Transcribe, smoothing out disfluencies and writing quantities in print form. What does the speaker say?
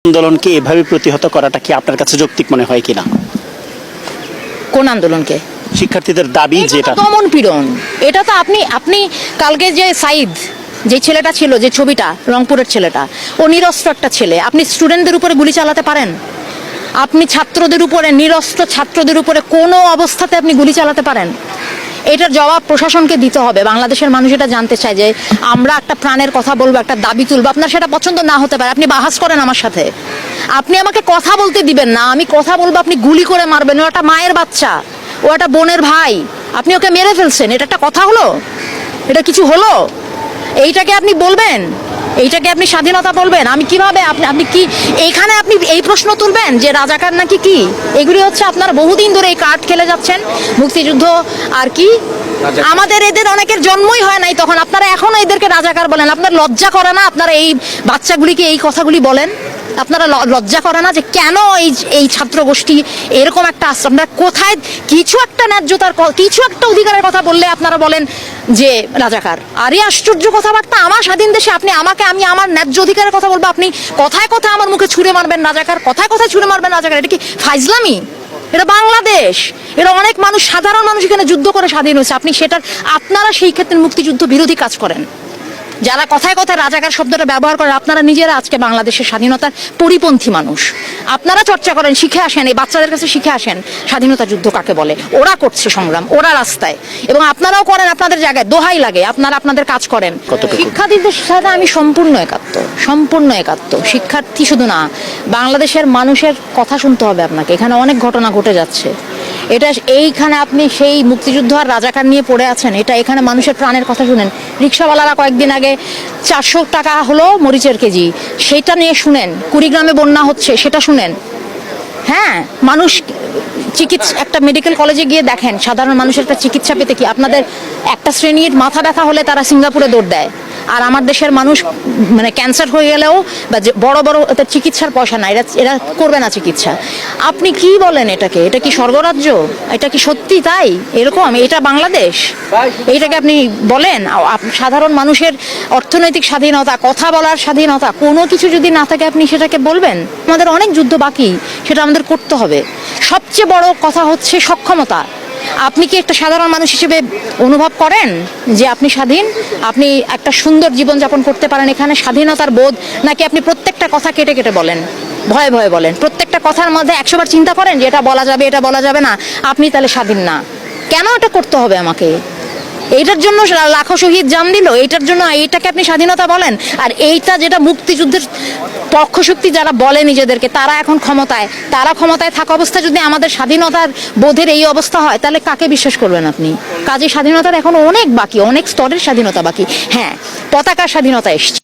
আন্দোলনকে এভাবে প্রতিহত করাটা কি আপনার কাছে যৌক্তিক মনে হয় কিনা? কোন আন্দোলনকে? শিক্ষার্থীদের দাবি যেটা দমন পীড়ন, এটা তো আপনি কালকে যে সাইদ যে ছেলেটা ছিল, যে ছবিটা, রংপুরের ছেলেটা, ও নিরস্ত্র একটা ছেলে। আপনি স্টুডেন্টদের উপরে গুলি চালাতে পারেন? আপনি ছাত্রদের উপরে, নিরস্ত্র ছাত্রদের উপরে কোনো অবস্থাতে আপনি গুলি চালাতে পারেন? এটার জবাব প্রশাসনকে দিতে হবে। বাংলাদেশের মানুষ এটা জানতে চায় যে আমরা একটা প্রাণের কথা বলবো, একটা দাবি তুলবো, আপনার সেটা পছন্দ না হতে পারে, আপনি বাহাস করেন আমার সাথে, আপনি আমাকে কথা বলতে দিবেন না, আমি কথা বলবো, আপনি গুলি করে মারবেন। ও একটা মায়ের বাচ্চা, ও একটা বোনের ভাই, আপনি ওকে মেরে ফেলছেন। এটা একটা কথা হলো? এটা কিছু হলো? এইটাকে আপনি বলবেন? এইটাকে আপনি স্বাধীনতা বলবেন? আমি কিভাবে আপনি কি এইখানে আপনি এই প্রশ্ন তুলবেন যে রাজাকার নাকি কি? এগুলি হচ্ছে আপনারা বহুদিন ধরে এই কার্ড খেলে যাচ্ছেন, মুক্তিযুদ্ধ আর কি। আমাদের এদের অনেকের জন্মই হয় নাই তখন, আপনারা এখনো এদেরকে রাজাকার বলেন। আপনার লজ্জা করে না? আপনারা এই বাচ্চাগুলিকে এই কথাগুলি বলেন? আপনারা লজ্জা করে না যে কেন এই ছাত্র গোষ্ঠী এরকম একটা আশ্রম? আপনারা কোথায় কিছু একটা ন্যায্যতার, কিছু একটা অধিকারের কথা বললে আপনারা বলেন যে রাজাকার? আরে আশ্চর্য কথাবার্তা! আমার স্বাধীন দেশে আপনি আমাকে, আমি আমার ন্যায্য অধিকারের কথা বলবো, আপনি কথায় কথায় আমার মুখে ছুঁড়ে মারবেন রাজাকার, কথায় কথায় ছুঁড়ে মারবেন রাজাকার। এটা কি ফাইজলামি? এটা বাংলাদেশ, এটা অনেক মানুষ, সাধারণ মানুষ এখানে যুদ্ধ করে স্বাধীন হয়েছে। আপনি সেটার, আপনারা সেই ক্ষেত্রে মুক্তিযুদ্ধ বিরোধী কাজ করেন। যারা কথায় কথায় রাজাকার শব্দটা ব্যবহার করে, আপনারা নিজেরা আজকে বাংলাদেশের স্বাধীনতার পরিপন্থী মানুষ। আপনারা চর্চা করেন, শিখে আসেন, এই বাচ্চাদের কাছে শিখে আসেন স্বাধীনতা যুদ্ধ কাকে বলে। ওরা করছে সংগ্রাম, ওরা রাস্তায়, এবং আপনারাও করেন আপনাদের জায়গায়। দোহাই লাগে, আপনারা আপনাদের কাজ করেন। শিক্ষার্থীদের সাথে আমি সম্পূর্ণ একাত্ম। শিক্ষার্থী শুধু না, বাংলাদেশের মানুষের কথা শুনতে হবে আপনাকে। এখানে অনেক ঘটনা ঘটে যাচ্ছে। এটা এইখানে আপনি সেই মুক্তিযুদ্ধ আর রাজাকার নিয়ে পড়ে আছেন। এটা এখানে মানুষের প্রাণের কথা শুনেন। রিক্সাওয়ালারা কয়েকদিন আগে 400 টাকা হলো মরিচের কেজি, সেটা নিয়ে শুনেন। কুড়িগ্রামে বন্যা হচ্ছে, সেটা শুনেন। হ্যাঁ, মানুষ চিকিৎসা, একটা মেডিকেল কলেজে গিয়ে দেখেন সাধারণ মানুষের একটা চিকিৎসা পেতে কি, আপনাদের একটা শ্রেণীর মাথা ব্যথা হলে তারা সিঙ্গাপুরে দৌড় দেয়, আর আমার দেশের মানুষ মানে ক্যান্সার হয়ে গেলেও বা বড় বড় চিকিৎসার পয়সা নাই, এরা করবে না চিকিৎসা। আপনি কি বলেন এটাকে? এটা কি স্বর্গরাজ্য? এটা কি সত্যি তাই এরকম? এটা বাংলাদেশ? এইটাকে আপনি বলেন? সাধারণ মানুষের অর্থনৈতিক স্বাধীনতা, কথা বলার স্বাধীনতা, কোনো কিছু যদি না থাকে আপনি সেটাকে বলবেন? আমাদের অনেক যুদ্ধ বাকি, সেটা আমাদের করতে হবে। সবচেয়ে বড় কথা হচ্ছে সক্ষমতা। আপনি কি একটা সাধারণ মানুষ হিসেবে অনুভব করেন যে আপনি স্বাধীন, আপনি একটা সুন্দর জীবনযাপন করতে পারেন এখানে, স্বাধীনতার বোধ? নাকি আপনি প্রত্যেকটা কথা কেটে কেটে বলেন, ভয়ে ভয়ে বলেন? প্রত্যেকটা কথার মধ্যে 100 বার চিন্তা করেন যে এটা বলা যাবে, এটা বলা যাবে না, আপনি তাহলে স্বাধীন না? কেন এটা করতে হবে আমাকে? এইটার জন্য লাখো শহীদ জান দিল, এইটার জন্য এইটাকে আপনি স্বাধীনতা বলেন? আর এইটা যেটা মুক্তিযুদ্ধের পক্ষশক্তি যারা বলে নিজেদেরকে, তারা এখন ক্ষমতায়, তারা ক্ষমতায় থাকা অবস্থায় যদি আমাদের স্বাধীনতার বোধের এই অবস্থা হয়, তাহলে কাকে বিশ্বাস করবেন আপনি? কাজে স্বাধীনতার এখন অনেক বাকি, অনেক স্তরের স্বাধীনতা বাকি। হ্যাঁ, পতাকার স্বাধীনতা এসছে।